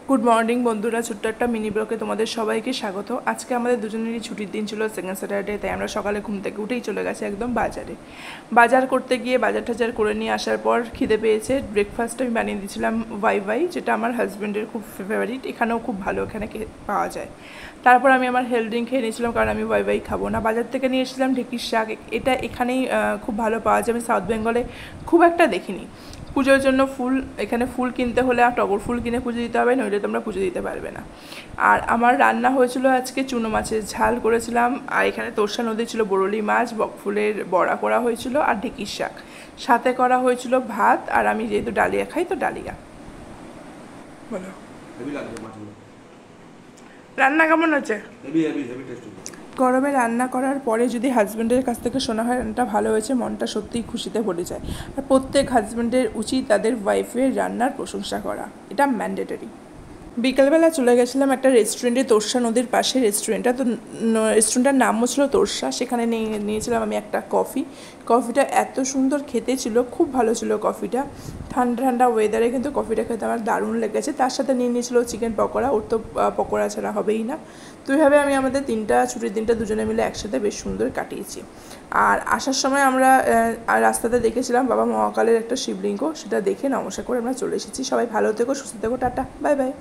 Good morning বন্ধুরা, ছোট্ট একটা মিনি ব্লগে তোমাদের সবাইকে স্বাগত। আজকে আমাদের দুজনেরই ছুটির দিন ছিল, সেকেন্ড স্যাটারডে, তাই আমরা সকালে ঘুম থেকে উঠেই চলে গেছি একদম বাজারে। বাজার করতে গিয়ে বাজার টাজার করে নিয়ে আসার পর খিদে পেয়েছে। ব্রেকফাস্ট আমি বানিয়ে দিয়েছিলাম ওয়াই, যেটা আমার হাজব্যান্ডের খুব ফেভারিট, এখানেও খুব ভালো এখানে পাওয়া যায়। তারপর আমি আমার হেলথ ড্রিঙ্ক খেয়ে নিয়েছিলাম, কারণ আমি ওয়াই খাবো না। বাজার থেকে নিয়ে এসেছিলাম ঢেঁকির শাক, এটা এখানেই খুব ভালো পাওয়া যায়, আমি সাউথ বেঙ্গলে খুব একটা দেখিনি। পুজোর জন্য ফুল, এখানে ফুল কিনতে হলে আর টগর ফুল কিনে পুজো দিতে হবে, নইলে তোমরা পুজো দিতে পারবে না। আর আমার রান্না হয়েছিল আজকে চুনো মাছের ঝাল করেছিলাম, আর এখানে তোরসা নদী ছিল, বরলি মাছ, বকফুলের বড়া করা হয়েছিল, আর ঢেঁকির শাক সাথে করা হয়েছিল ভাত। আর আমি যেহেতু ডালিয়া খাই, তো ডালিয়া। বলো রান্না কেমন হচ্ছে? গরমে রান্না করার পরে যদি হাজব্যান্ডের কাছ থেকে শোনা হয় রান্নাটা ভালো হয়েছে, মনটা সত্যিই খুশিতে ভরে যায়। আর প্রত্যেক হাজব্যান্ডের উচিত তাদের ওয়াইফের রান্নার প্রশংসা করা, এটা ম্যান্ডেটরি। বিকালবেলা চলে গেছিলাম একটা রেস্টুরেন্টে, তোরসা নদীর পাশে রেস্টুরেন্টটা, তো রেস্টুরেন্টটার নামও ছিল তোরসা। সেখানে নিয়েছিলাম আমি একটা কফিটা এত সুন্দর খেতে ছিল, খুব ভালো ছিল কফিটা। ঠান্ডা ঠান্ডা ওয়েদারে কিন্তু কফিটা খেতে আমার দারুণ লেগেছে। তার সাথে নিয়ে নিয়েছিল চিকেন পকোড়া, ওর তো পকোড়া ছাড়া হবেই না। তো এইভাবে আমি আমাদের ছুটির দিনটা দুজনে মিলে একসাথে বেশ সুন্দর কাটিয়েছি। আর আসার সময় আমরা রাস্তাতে দেখেছিলাম বাবা মহাকালের একটা শিবলিঙ্গ, সেটা দেখে নমস্কার করে আমরা চলে এসেছি। সবাই ভালো থেকো, সুস্থ থেকো, টাটা, বাই বাই।